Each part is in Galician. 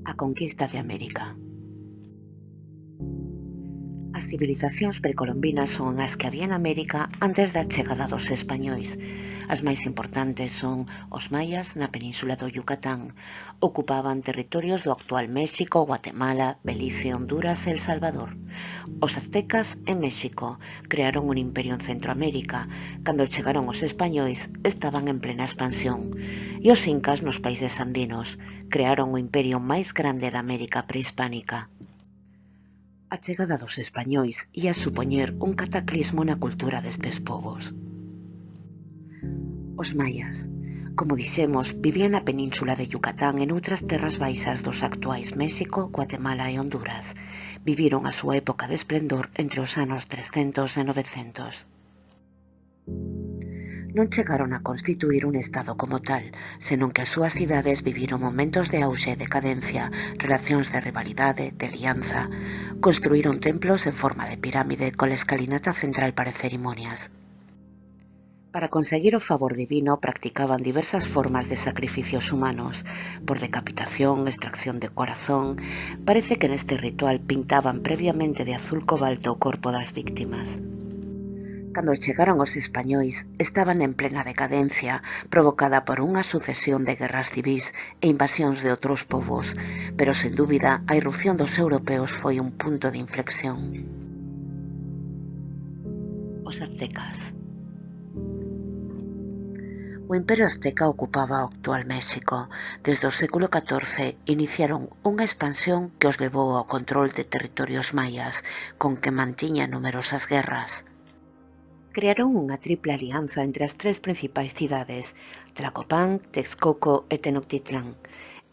A conquista de América. As civilizacións precolombinas son as que había en América antes da chegada dos españois. As máis importantes son os maias na península do Yucatán. Ocupaban territorios do actual México, Guatemala, Belice, Honduras e El Salvador. Os aztecas en México crearon un imperio en Centroamérica. Cando chegaron os españois estaban en plena expansión. E os incas nos países andinos crearon o imperio máis grande da América prehispánica. A chegada dos españois ia supoñer un cataclismo na cultura destes povos. Os maias, como dixemos, vivían na península de Yucatán e noutras terras baixas dos actuais México, Guatemala e Honduras. Viviron a súa época de esplendor entre os anos 300 e 900. Non chegaron a constituir un estado como tal, senón que as súas cidades viviron momentos de auxe e decadencia, relacións de rivalidade, de alianza. Construíron templos en forma de pirámide cola escalinata central para cerimonias. Para conseguir o favor divino practicaban diversas formas de sacrificios humanos, por decapitación, extracción de corazón. Parece que neste ritual pintaban previamente de azul cobalto o corpo das víctimas. Cando chegaron os españois, estaban en plena decadencia, provocada por unha sucesión de guerras civís e invasións de outros povos, pero sen dúbida a irrupción dos europeos foi un punto de inflexión. Os aztecas. O Imperio Azteca ocupaba o actual México. Desde o século XIV iniciaron unha expansión que os levou ao control de territorios maias, con que mantiña numerosas guerras. Crearon unha triple alianza entre as tres principais cidades, Tlacopan, Texcoco e Tenochtitlán.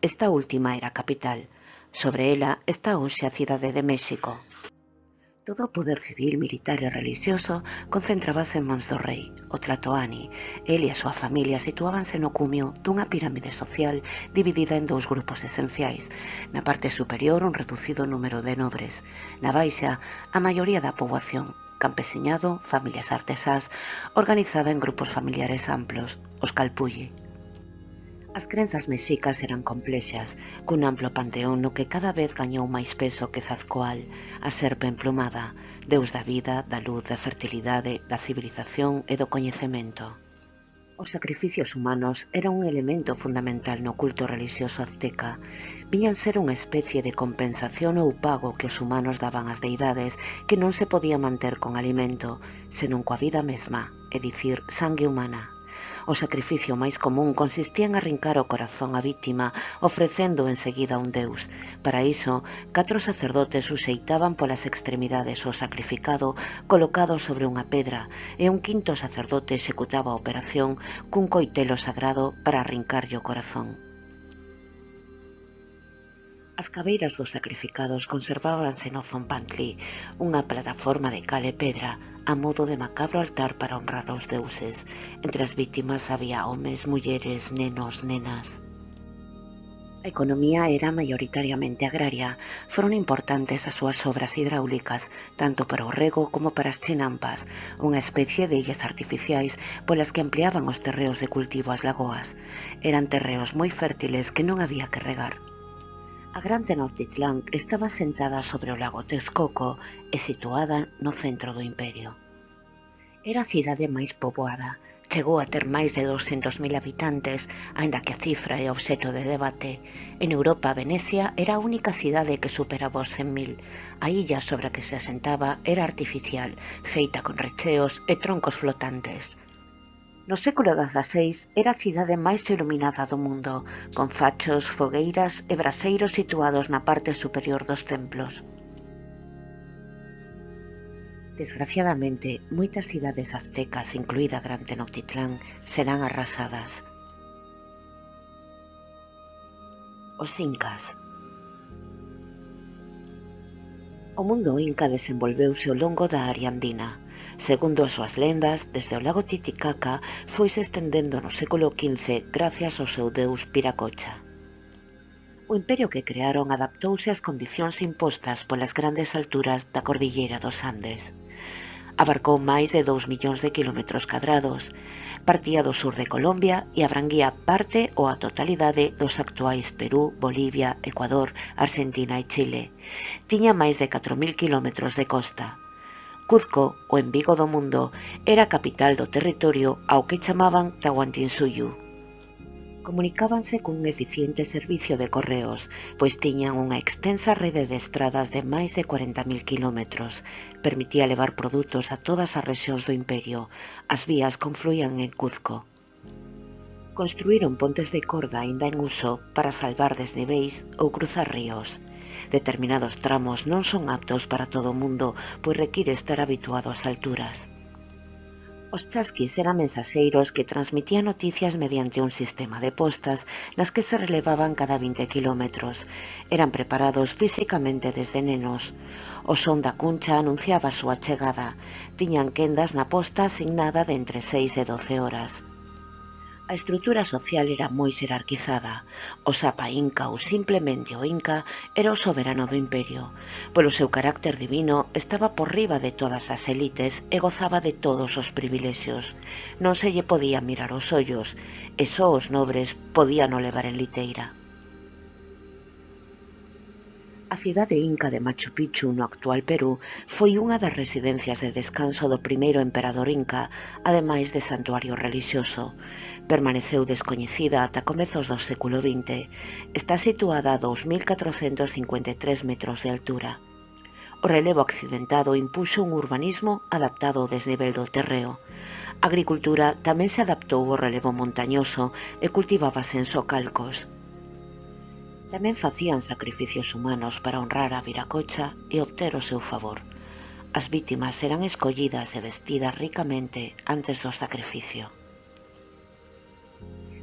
Esta última era a capital. Sobre ela está hoxe a cidade de México. Todo o poder civil, militar e religioso concentrábase en mans do rei, o Tlatoani. El e a súa familia situábanse no cumio dunha pirámide social dividida en dous grupos esenciais. Na parte superior un reducido número de nobres. Na baixa, a maioría da poboación, campesiñado, familias artesás, organizada en grupos familiares amplos, os calpulli. As crenzas mexicas eran complexas, cun amplo panteón no que cada vez gañou máis peso que Tzalcóatl, a serpe emplumada, deus da vida, da luz, da fertilidade, da civilización e do coñecemento. Os sacrificios humanos eran un elemento fundamental no culto religioso azteca. Viñan ser unha especie de compensación ou pago que os humanos daban ás deidades que non se podía manter con alimento, senón coa vida mesma, é dicir, sangue humana. O sacrificio máis común consistía en arrincar o corazón á vítima, ofrecendo enseguida un deus. Para iso, 4 sacerdotes suxeitaban polas extremidades o sacrificado colocado sobre unha pedra, e un quinto sacerdote executaba a operación cun coitelo sagrado para arrincarlle o corazón. As cabeiras dos sacrificados conservábanse no zompantli, unha plataforma de cal e pedra, a modo de macabro altar para honrar aos deuses. Entre as vítimas había homes, mulleres, nenos, nenas. A economía era maioritariamente agraria. Foron importantes as súas obras hidráulicas, tanto para o rego como para as chinampas, unha especie de illas artificiais polas que ampliaban os terreos de cultivo ás lagoas. Eran terreos moi fértiles que non había que regar. A gran Tenochtitlán estaba sentada sobre o lago Texcoco e situada no centro do imperio. Era a cidade máis poboada. Chegou a ter máis de 200.000 habitantes, aínda que a cifra é obxecto de debate. En Europa, Venecia era a única cidade que superaba os 100.000. A illa sobre a que se asentaba era artificial, feita con recheos e troncos flotantes. No século XVI era a cidade máis iluminada do mundo, con fachos, fogueiras e braseiros situados na parte superior dos templos. Desgraciadamente, moitas cidades aztecas, incluída Gran Tenochtitlán, serán arrasadas. Os incas. O mundo inca desenvolveuse ao longo da área andina. Segundo as súas lendas, desde o lago Titicaca foise estendendo no século XV gracias ao seu deus Viracocha. O imperio que crearon adaptouse ás condicións impostas polas grandes alturas da cordilleira dos Andes. Abarcou máis de 2 millóns de kilómetros cadrados, partía do sur de Colombia e abranguía parte ou a totalidade dos actuais Perú, Bolivia, Ecuador, Argentina e Chile. Tiña máis de 4.000 kilómetros de costa. Cuzco, o embigo do mundo, era a capital do territorio ao que chamaban Tahuantinsuyo. Comunicábanse cun eficiente servicio de correos, pois tiñan unha extensa rede de estradas de máis de 40.000 kilómetros. Permitía levar produtos a todas as rexións do imperio. As vías confluían en Cuzco. Construíron pontes de corda aínda en uso para salvar desniveis ou cruzar ríos. Determinados tramos non son aptos para todo o mundo, pois require estar habituado ás alturas. Os chasquis eran mensaxeiros que transmitían noticias mediante un sistema de postas nas que se relevaban cada 20 kilómetros. Eran preparados físicamente desde nenos. O son da cuncha anunciaba a súa chegada. Tiñan quendas na posta asignada de entre 6 e 12 horas. A estrutura social era moi xerarquizada. O Sapa Inca ou simplemente o Inca era o soberano do imperio. Polo seu carácter divino estaba por riba de todas as élites e gozaba de todos os privilexios. Non se lle podía mirar os ollos e só os nobres podían o levar en liteira. A cidade inca de Machu Picchu, no actual Perú, foi unha das residencias de descanso do primeiro emperador inca, ademais de santuario relixioso. Permaneceu descoñecida ata comezos do século XX. Está situada a 2.453 metros de altura. O relevo accidentado impuxo un urbanismo adaptado ao desnivel do terreo. A agricultura tamén se adaptou ao relevo montañoso e cultivábase en socalcos. Tamén facían sacrificios humanos para honrar a Viracocha e obter o seu favor. As vítimas eran escollidas e vestidas ricamente antes do sacrificio.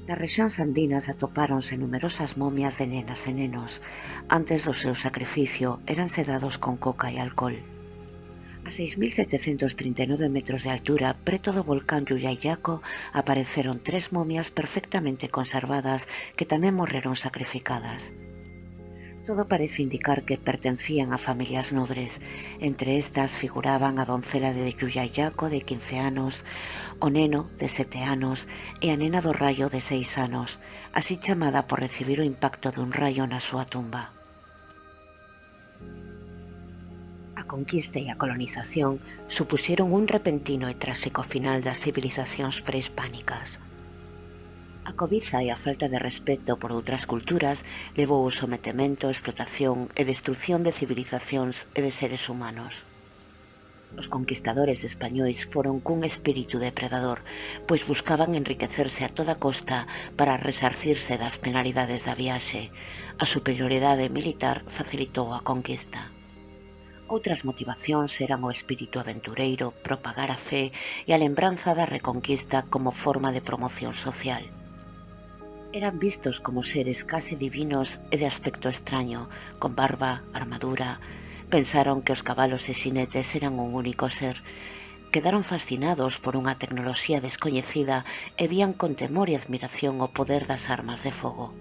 Nas rexións andinas atopáronse numerosas momias de nenas e nenos. Antes do seu sacrificio eran sedados con coca e alcohol. A 6.739 metros de altura, preto do volcán Llullayaco, apareceron 3 momias perfectamente conservadas que tamén morreron sacrificadas. Todo parece indicar que pertencían a familias nobres. Entre estas figuraban a doncela de Llullayaco de 15 anos, o neno de 7 anos e a nena do raio de 6 anos, así chamada por recibir o impacto dun raio na súa tumba. A conquista e a colonización supuxeron un repentino e tráxico final das civilizacións prehispánicas. A cobiza e a falta de respeto por outras culturas levou ao sometemento, explotación e destrucción de civilizacións e de seres humanos. Os conquistadores españois foron cun espírito depredador, pois buscaban enriquecerse a toda costa para resarcirse das penalidades da viaxe. A superioridade militar facilitou a conquista. Outras motivacións eran o espírito aventureiro, propagar a fe e a lembranza da reconquista como forma de promoción social. Eran vistos como seres case divinos e de aspecto extraño, con barba, armadura. Pensaron que os cabalos e xinetes eran un único ser. Quedaron fascinados por unha tecnoloxía descoñecida e vían con temor e admiración o poder das armas de fogo.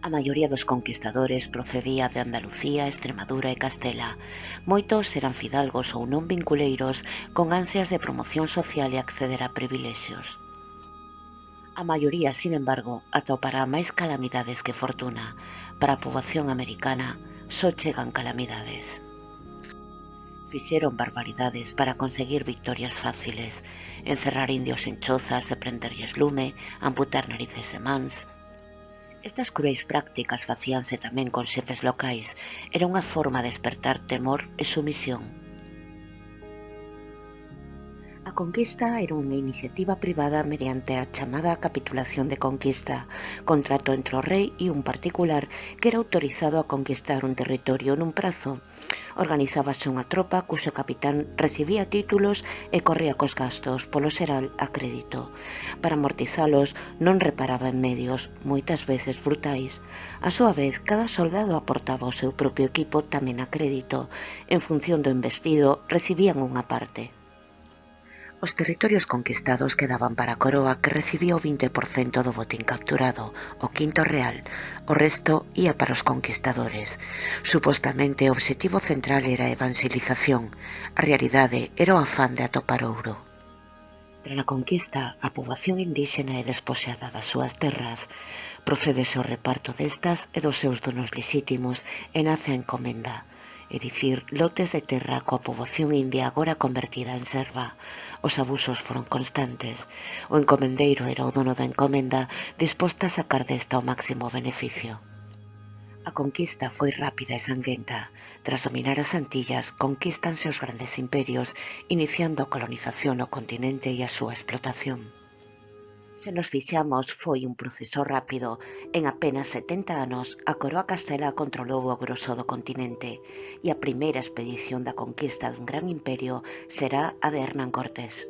A maioría dos conquistadores procedía de Andalucía, Extremadura e Castela. Moitos eran fidalgos ou non vinculeiros con ansias de promoción social e acceder a privilexios. A maioría, sin embargo, atopará máis calamidades que fortuna. Para a poboación americana só chegan calamidades. Fixeron barbaridades para conseguir victorias fáciles, encerrar indios en chozas e prenderlles lume, amputar narices e mans. Estas cruéis prácticas facíanse tamén con xefes locais. Era unha forma de despertar temor e sumisión. A conquista era unha iniciativa privada mediante a chamada capitulación de conquista, contrato entre o rei e un particular que era autorizado a conquistar un territorio nun prazo. Organizábase unha tropa cuxo capitán recibía títulos e corría cos gastos, polo xeral a crédito. Para amortizalos non reparaba en medios, moitas veces brutais. A súa vez, cada soldado aportaba o seu propio equipo tamén a crédito. En función do investido, recibían unha parte. Os territorios conquistados quedaban para a coroa, que recibía o 20% do botín capturado, o quinto real. O resto ía para os conquistadores. Supostamente o obxectivo central era a evangelización. A realidade era o afán de atopar ouro. Tras a conquista, a poboación indíxena é despoxada das súas terras. Procédese ao reparto destas e dos seus donos lexítimos e nace a encomenda, é dicir, lotes de terra coa poboación india agora convertida en serva. Os abusos foron constantes. O encomendeiro era o dono da encomenda, disposta a sacar desta o máximo beneficio. A conquista foi rápida e sanguenta. Tras dominar as Antillas, conquístanse os grandes imperios, iniciando a colonización no continente e a súa explotación. Se nos fixamos, foi un proceso rápido. En apenas 70 anos, a coroa castela controlou o grosso do continente, e a primeira expedición da conquista dun gran imperio será a de Hernán Cortés.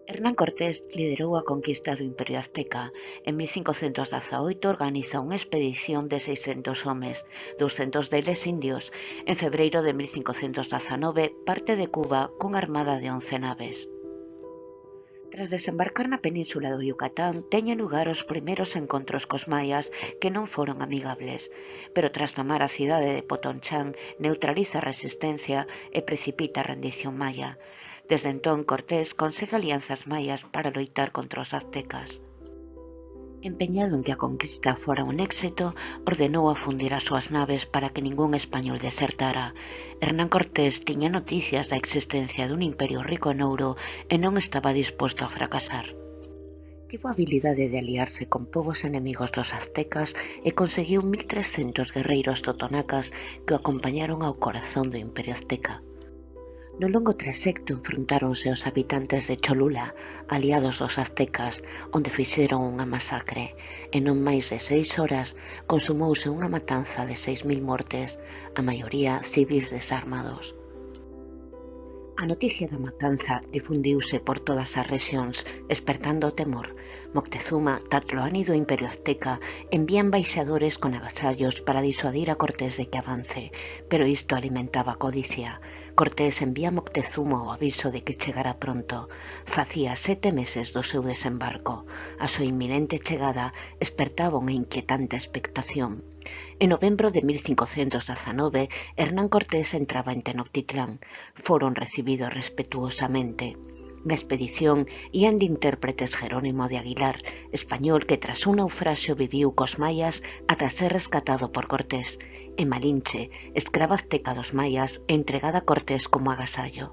Hernán Cortés liderou a conquista do Imperio Azteca. En 1518 organiza unha expedición de 600 homes, 200 deles indios. En febreiro de 1519 parte de Cuba cunha armada de 11 naves. Tras desembarcar na península do Yucatán, teñen lugar os primeiros encontros cos maias, que non foron amigables, pero tras tomar a cidade de Potonchán neutraliza a resistencia e precipita a rendición maia. Desde entón, Cortés consegue alianzas maias para loitar contra os aztecas. Empeñado en que a conquista fora un éxito, ordenou afundir as súas naves para que ningún español desertara. Hernán Cortés tiña noticias da existencia dun imperio rico en ouro e non estaba disposto a fracasar. Tivo a habilidade de aliarse con povos enemigos dos aztecas e conseguiu 1300 guerreiros totonacas que o acompañaron ao corazón do imperio azteca. No longo traxecto enfrontáronse os habitantes de Cholula, aliados dos aztecas, onde fixeron unha masacre, e non máis de 6 horas consumouse unha matanza de 6.000 mortes, a maioría civis desarmados. A noticia da matanza difundiuse por todas as rexións, espertando o temor. Moctezuma, Tlatoani do Imperio Azteca, envía embaixadores con agasallos para disuadir a Cortés de que avance, pero isto alimentaba a codicia. Cortés envía a Moctezuma o aviso de que chegara pronto. Facía 7 meses do seu desembarco. A súa inminente chegada espertaba unha inquietante expectación. En novembro de 1519, Hernán Cortés entraba en Tenochtitlán. Foron recibidos respetuosamente. Na expedición ían de intérpretes Jerónimo de Aguilar, español que tras un naufraxio viviu cos maias ata ser rescatado por Cortés, e Malinche, escrava azteca dos maias, entregada a Cortés como agasallo.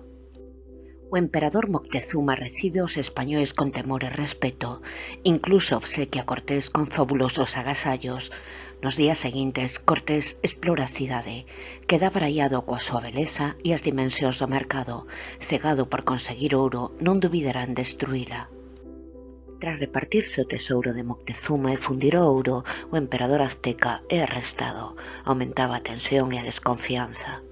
O emperador Moctezuma recibe aos españois con temor e respeto, incluso obsequia a Cortés con fabulosos agasallos. Nos días seguintes, Cortés explora a cidade, queda abraiado coa súa beleza e as dimensións do mercado. Cegado por conseguir ouro, non dubidará en destruíla. Tras repartirse o tesouro de Moctezuma e fundir o ouro, o emperador azteca é arrestado. Aumentaba a tensión e a desconfianza.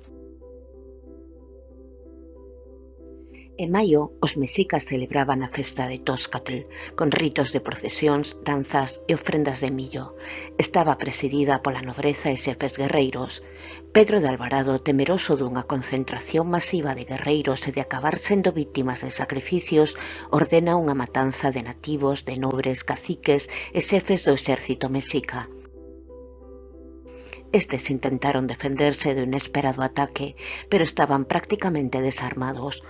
En maio, os mexicas celebraban a festa de Tózcatl, con ritos de procesións, danzas e ofrendas de millo. Estaba presidida pola nobreza e xefes guerreiros. Pedro de Alvarado, temeroso dunha concentración masiva de guerreiros e de acabar sendo vítimas de sacrificios, ordena unha matanza de nativos, de nobres, caciques e xefes do exército mexica. Estes intentaron defenderse do inesperado ataque, pero estaban prácticamente desarmados.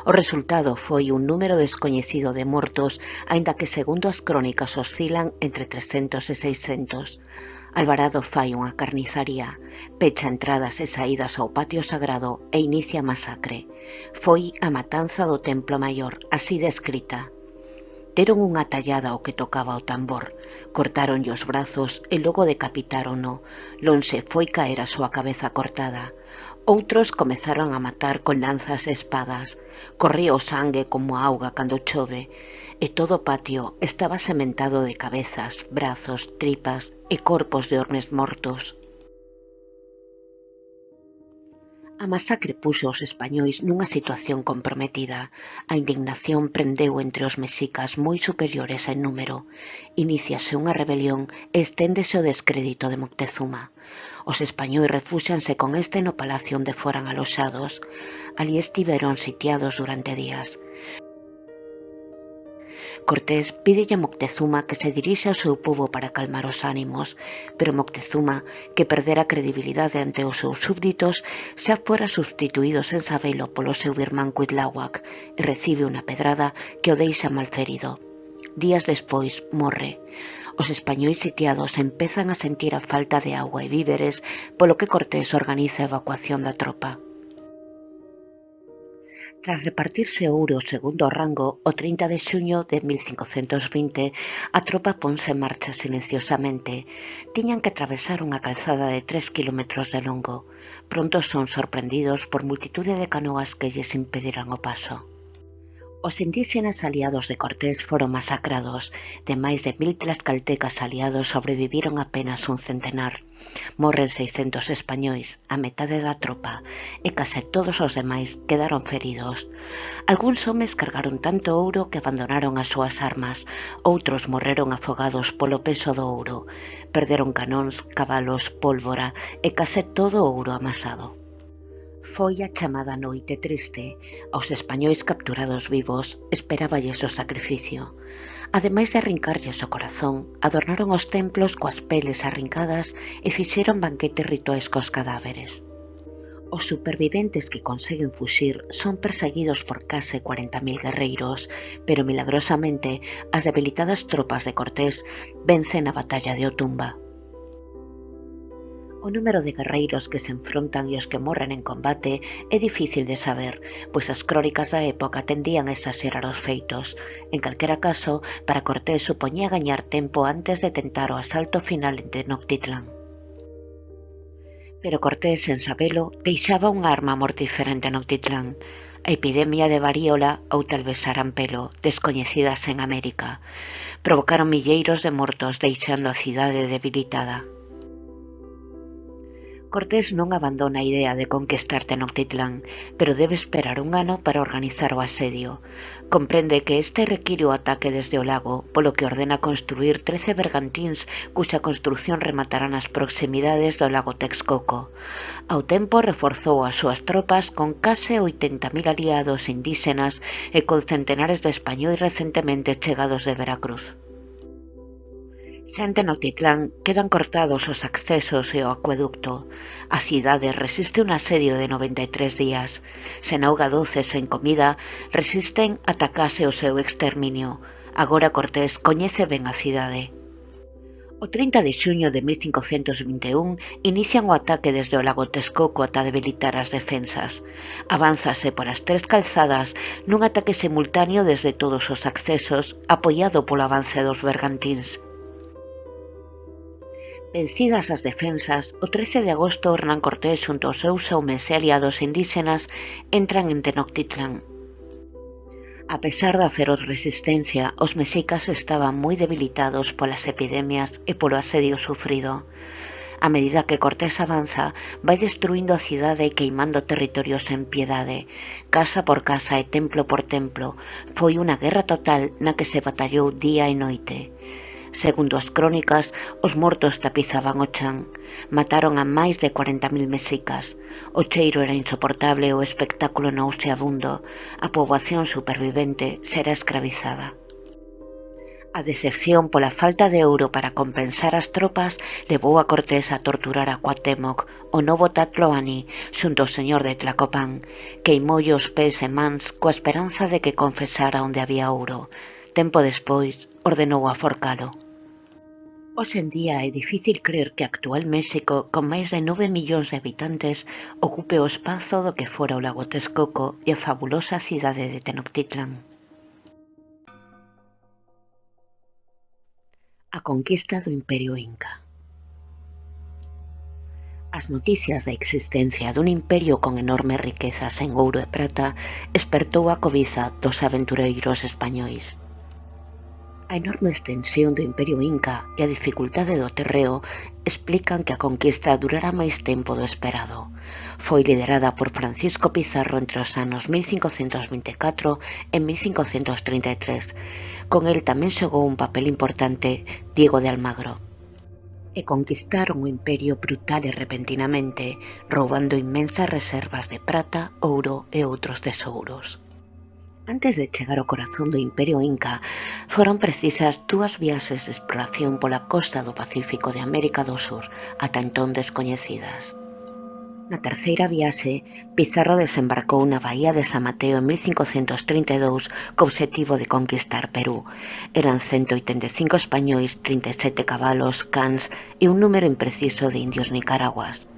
O resultado foi un número descoñecido de mortos, aínda que segundo as crónicas oscilan entre 300 e 600. Alvarado fai unha carnizaría, pecha entradas e saídas ao patio sagrado e inicia a masacre. Foi a matanza do Templo Maior, así descrita. Deron unha tallada ao que tocaba o tambor, cortáronlle os brazos e logo decapitárono. Lonxe foi caer a súa cabeza cortada. Outros comezaron a matar con lanzas e espadas. Corría o sangue como a auga cando chove, e todo o patio estaba sementado de cabezas, brazos, tripas e corpos de hormes mortos. A masacre puxo os españois nunha situación comprometida. A indignación prendeu entre os mexicas moi superiores en número. Iníciase unha rebelión e esténdese o descrédito de Moctezuma. Os españois refúxanse con este no palacio onde foran aloxados. Ali estiveron sitiados durante días. Cortés pídelle a Moctezuma que se dirixe ao seu povo para calmar os ánimos, pero Moctezuma, que perdera a credibilidade ante os seus súbditos, xa fora substituído sen sabelo polo seu irmán Cuitláhuac e recibe unha pedrada que o deixa malferido. Días despois morre. Os españois sitiados empezan a sentir a falta de agua e víveres, polo que Cortés organiza a evacuación da tropa. Tras repartirse ouro segundo o rango, o 30 de xuño de 1520, a tropa ponse en marcha silenciosamente. Tiñan que atravesar unha calzada de 3 kilómetros de longo. Pronto son sorprendidos por multitude de canoas que lles impediran o paso. Os indígenas aliados de Cortés foron masacrados. De máis de 1000 tlaxcaltecas aliados sobreviviron apenas un centenar. Morren 600 españois, a metade da tropa, e case todos os demais quedaron feridos. Algúns homes cargaron tanto ouro que abandonaron as súas armas, outros morreron afogados polo peso do ouro. Perderon canóns, cabalos, pólvora e case todo o ouro amasado. Foi a chamada Noite Triste. Aos españois capturados vivos esperáballes o sacrificio. Ademais de arrincarlles o corazón, adornaron os templos coas peles arrincadas e fixeron banquetes rituais cos cadáveres. Os superviventes que conseguen fuxir son perseguidos por case 40.000 guerreiros, pero milagrosamente as debilitadas tropas de Cortés vencen a batalla de Otumba. O número de guerreiros que se enfrontan e os que morren en combate é difícil de saber, pois as crónicas da época tendían a exagerar os feitos. En calquera caso, para Cortés supoñía gañar tempo antes de tentar o asalto final en Tenochtitlán. Pero Cortés, sen sabelo, deixaba unha arma mortífera en Tenochtitlán, a epidemia de varíola ou talvez sarampelo, descoñecidas en América. Provocaron milleiros de mortos deixando a cidade debilitada. Cortés non abandona a idea de conquistar Tenochtitlán, pero debe esperar un ano para organizar o asedio. Comprende que este require o ataque desde o lago, polo que ordena construir 13 bergantíns cuxa construción rematará nas proximidades do lago Texcoco. Ao tempo reforzou as súas tropas con case 80.000 aliados indígenas e con centenares de españois recentemente chegados de Veracruz. Xa en Tenochtitlán quedan cortados os accesos e o acueducto. A cidade resiste un asedio de 93 días. Sen auga doce, sen comida, resisten ata case o seu exterminio. Agora Cortés coñece ben a cidade. O 30 de xuño de 1521 inician o ataque desde o lago Texcoco ata debilitar as defensas. Avánzase por as 3 calzadas nun ataque simultáneo desde todos os accesos, apoiado polo avance dos bergantíns. Vencidas as defensas, o 13 de agosto Hernán Cortés xunto aos seus homes e aliados indígenas entran en Tenochtitlán. A pesar da feroz resistencia, os mexicas estaban moi debilitados polas epidemias e polo asedio sufrido. A medida que Cortés avanza, vai destruindo a cidade e queimando territorios sen piedade. Casa por casa e templo por templo, foi unha guerra total na que se batallou día e noite. Segundo as crónicas, os mortos tapizaban o chan. Mataron a máis de 40.000 mexicas. O cheiro era insoportable e o espectáculo nauseabundo. A poboación supervivente será escravizada. A decepción pola falta de ouro para compensar as tropas levou a Cortés a torturar a Cuauhtémoc, o novo Tlatoani, xunto ao señor de Tlacopan. Queimoulle os pés e mans coa esperanza de que confesara onde había ouro. Tempo despois, ordenou aforcalo. Hoxe en día é difícil crer que actual México, con máis de 9 millóns de habitantes, ocupe o espazo do que fora o lago Texcoco e a fabulosa cidade de Tenochtitlán. A conquista do Imperio Inca. As noticias da existencia dun imperio con enormes riquezas en ouro e prata espertou a cobiza dos aventureiros españois. A enorme extensión do Imperio Inca e a dificultade do terreo explican que a conquista durará máis tempo do esperado. Foi liderada por Francisco Pizarro entre os anos 1524 e 1533. Con el tamén xogou un papel importante Diego de Almagro. E conquistaron o imperio brutal e repentinamente, roubando inmensas reservas de prata, ouro e outros tesouros. Antes de chegar ao corazón do Imperio Inca, foron precisas 2 viaxes de exploración pola costa do Pacífico de América do Sur, ata entón descoñecidas. Na terceira viaxe, Pizarro desembarcou na Bahía de San Mateo en 1532 co obxectivo de conquistar Perú. Eran 185 españois, 37 cabalos, cans e un número impreciso de indios nicaraguas.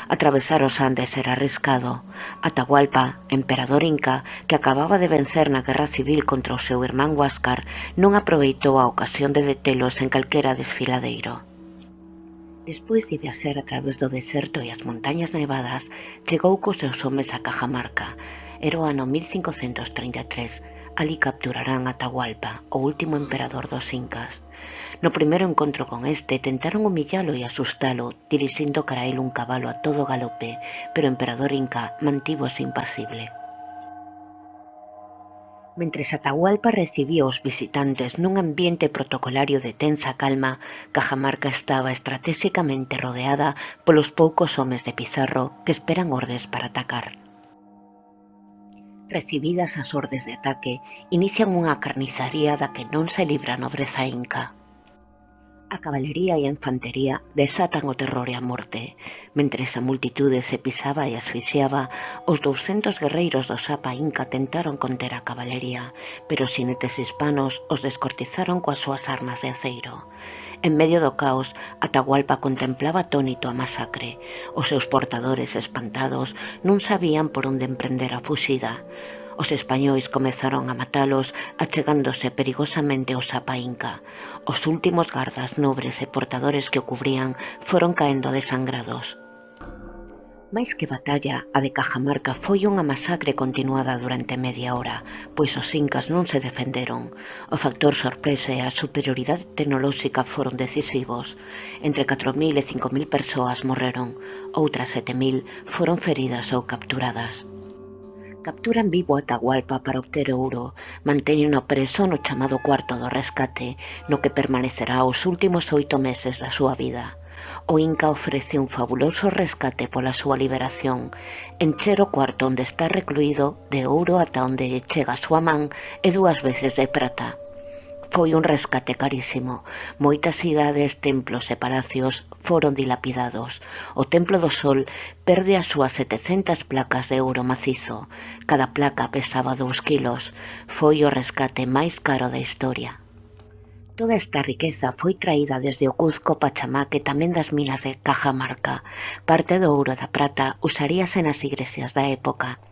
Atravesar os Andes era arriscado. Atahualpa, emperador inca, que acababa de vencer na guerra civil contra o seu irmán Huáscar, non aproveitou a ocasión de detelos en calquera desfiladeiro. Despois de viaxar a través do deserto e as montañas nevadas, chegou cos seus homes a Cajamarca. Era o ano 1533. Ali capturarán a Atahualpa, o último emperador dos incas. No primeiro encontro con este, tentaron humillalo e asustalo, dirixindo cara a él un cabalo a todo galope, pero o emperador inca mantívose impasible. Mentres Atahualpa recibía os visitantes nun ambiente protocolario de tensa calma, Cajamarca estaba estratégicamente rodeada polos poucos homes de Pizarro que esperan ordes para atacar. Recibidas as ordes de ataque, inician unha carnizaría da que non se libra a nobreza inca. A cabalería e a infantería desatan o terror e a morte. Mentres a multitude se pisaba e asfixiaba, os 200 guerreiros do Sapa Inca tentaron conter a cabalería, pero os xinetes hispanos os descortizaron coas súas armas de aceiro. En medio do caos, Atahualpa contemplaba atónito a masacre. Os seus portadores, espantados, non sabían por onde emprender a fuxida. Os españois comezaron a matalos, achegándose perigosamente ao Sapa Inca. Os últimos gardas nobres e portadores que o cubrían foron caendo desangrados. Mais que batalla, a de Cajamarca foi unha masacre continuada durante media hora, pois os incas non se defenderon. O factor sorpresa e a superioridade tecnolóxica foron decisivos. Entre 4.000 e 5.000 persoas morreron, outras 7.000 foron feridas ou capturadas. Capturan vivo a Atahualpa para obter ouro, mantéñeno preso no chamado cuarto do rescate, no que permanecerá os últimos 8 meses da súa vida. O Inca ofrece un fabuloso rescate pola súa liberación, encher o cuarto onde está recluído de ouro ata onde lle chega a súa man e 2 veces de prata. Foi un rescate carísimo. Moitas cidades, templos e palacios foron dilapidados. O Templo do Sol perde as súas 700 placas de ouro macizo. Cada placa pesaba 2 kilos. Foi o rescate máis caro da historia. Toda esta riqueza foi traída desde o Cuzco Pachamá e tamén das minas de Cajamarca. Parte do ouro e da prata usaríase nas igrexas da época.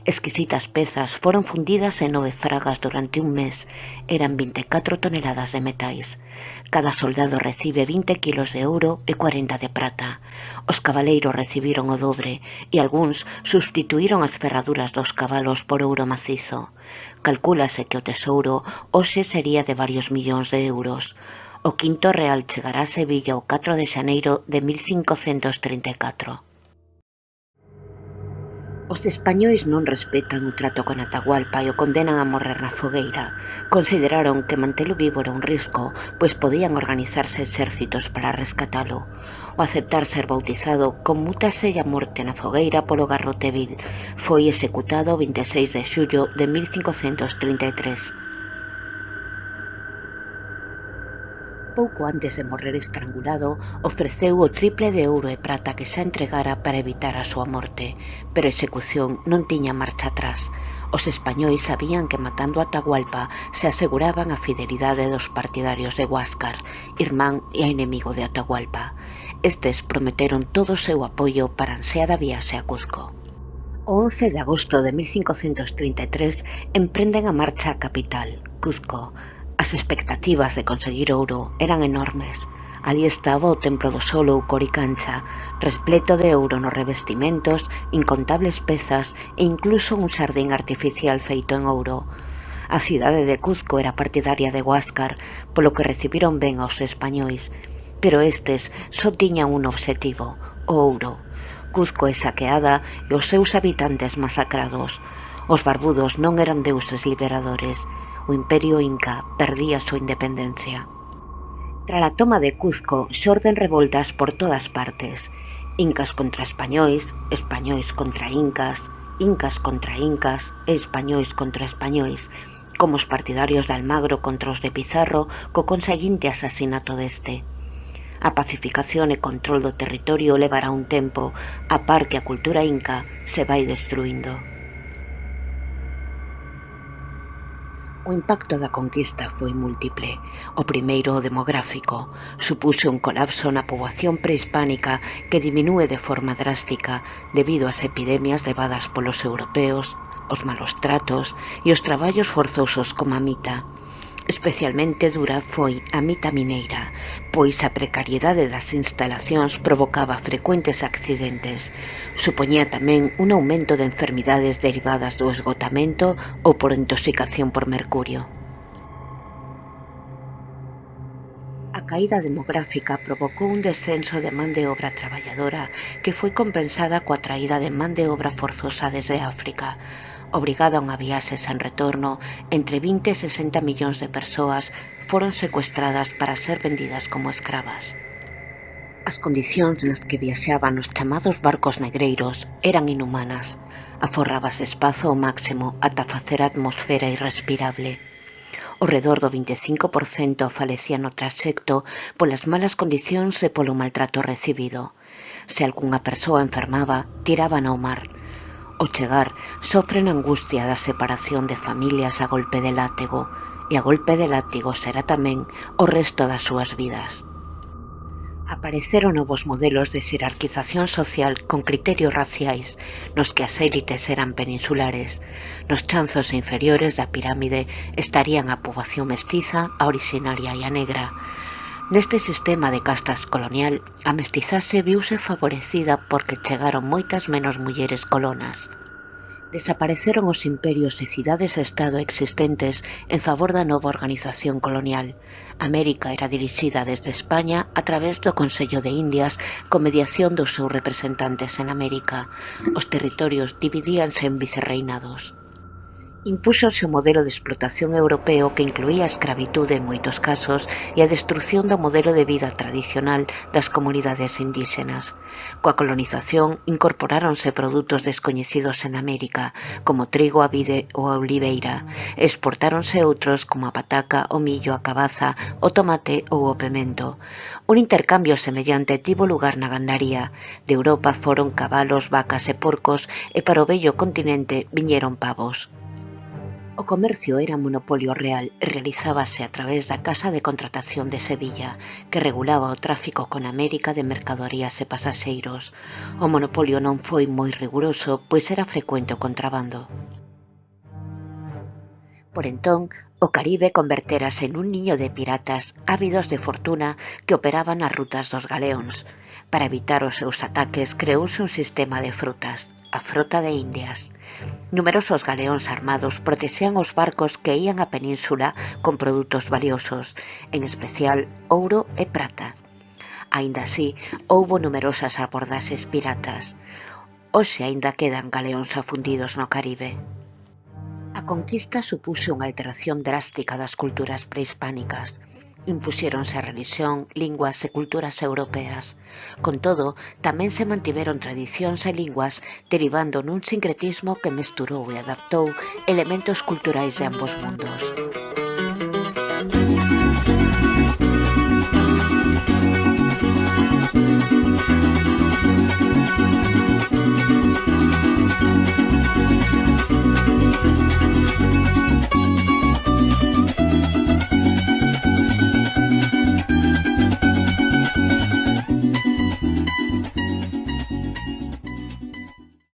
Exquisitas pezas foron fundidas en 9 fragas durante un mes. Eran 24 toneladas de metais. Cada soldado recibe 20 kilos de ouro e 40 de prata. Os cabaleiros recibiron o dobre e algúns substituíron as ferraduras dos cabalos por ouro macizo. Calcúlase que o tesouro hoxe sería de varios millóns de euros. O quinto real chegará a Sevilla o 4 de xaneiro de 1534. Os españois non respetan o trato con Atahualpa e o condenan a morrer na fogueira. Consideraron que mantelo vivo era un risco, pois podían organizarse exércitos para rescatalo. O aceptar ser bautizado conmútase a morte na fogueira polo garrote vil. Foi executado o 26 de xullo de 1533. Pouco antes de morrer estrangulado, ofreceu o triple de ouro e prata que xa entregara para evitar a súa morte, pero a execución non tiña marcha atrás. Os españois sabían que matando a Atahualpa se aseguraban a fidelidade dos partidarios de Huáscar, irmán e enemigo de Atahualpa. Estes prometeron todo o seu apoio para a ansiada viaxe a Cuzco. O 11 de agosto de 1533 emprenden a marcha á capital, Cuzco. As expectativas de conseguir ouro eran enormes. Ali estaba o Templo do Sol ou Coricancha, repleto de ouro nos revestimentos, incontables pezas e incluso un xardín artificial feito en ouro. A cidade de Cuzco era partidaria de Huáscar, polo que recibiron ben aos españois, pero estes só tiñan un obxectivo, o ouro. Cuzco é saqueada e os seus habitantes masacrados. Os barbudos non eran deuses liberadores. O Imperio Inca perdía a súa independencia. Tras a toma de Cuzco, xorden revoltas por todas partes. Incas contra españois, españois contra incas, incas contra incas e españois contra españois, como os partidarios de Almagro contra os de Pizarro co conseguinte asasinato deste. A pacificación e control do territorio levará un tempo, a par que a cultura inca se vai destruindo. O impacto da conquista foi múltiple. O primeiro, o demográfico, supuxo un colapso na poboación prehispánica que diminúe de forma drástica debido ás epidemias levadas polos europeos, os malos tratos e os traballos forzosos como a mita. Especialmente dura foi a mita mineira, pois a precariedade das instalacións provocaba frecuentes accidentes. Supoñía tamén un aumento de enfermidades derivadas do esgotamento ou por intoxicación por mercurio. A caída demográfica provocou un descenso de man de obra traballadora que foi compensada coa traída de man de obra forzosa desde África. Obrigada a unha viaxe sen retorno, entre 20 e 60 millóns de persoas foron secuestradas para ser vendidas como escravas. As condicións nas que viaxaban os chamados barcos negreiros eran inhumanas. Aforrábase espazo ao máximo ata facer a atmosfera irrespirable. Ao redor do 25% falecía no traxecto polas malas condicións e polo maltrato recibido. Se algunha persoa enfermaba, tiraban ao mar. Ao chegar, sofren a angustia da separación de familias a golpe de látego, e a golpe de látigo será tamén o resto das súas vidas. Apareceron novos modelos de xerarquización social con criterios raciais, nos que as élites eran peninsulares. Nos chanzos inferiores da pirámide estarían a poboación mestiza, a orixinaria e a negra. Neste sistema de castas colonial, a mestizaxe viuse favorecida porque chegaron moitas menos mulleres colonas. Desapareceron os imperios e cidades-estado existentes en favor da nova organización colonial. América era dirixida desde España a través do Consello de Indias con mediación dos seus representantes en América. Os territorios dividíanse en vicerreinados. Impúxose o modelo de explotación europeo que incluía a escravitude en moitos casos e a destrucción do modelo de vida tradicional das comunidades indígenas. Coa colonización incorporáronse produtos descoñecidos en América, como trigo, a vide ou a oliveira, e exportáronse outros como a pataca, o millo, a cabaza, o tomate ou o pemento. Un intercambio semellante tivo lugar na gandaría. De Europa foron cabalos, vacas e porcos, e para o vello continente viñeron pavos. O comercio era monopolio real e realizábase a través da Casa de Contratación de Sevilla, que regulaba o tráfico con América de mercadorías e pasaxeiros. O monopolio non foi moi riguroso, pois era frecuente o contrabando. Por entón, o Caribe converterase nun niño de piratas ávidos de fortuna que operaban as rutas dos galeóns. Para evitar os seus ataques creouse un sistema de frutas, a Frota de Indias. Numerosos galeóns armados protexían os barcos que ían á península con produtos valiosos, en especial ouro e prata. Aínda así, houbo numerosas abordaxes piratas. Hoxe aínda quedan galeóns afundidos no Caribe. A conquista supuxo unha alteración drástica das culturas prehispánicas. Impuxéronse a religión, linguas e culturas europeas. Con todo, tamén se mantiveron tradicións e linguas derivando nun sincretismo que mesturou e adaptou elementos culturais de ambos mundos.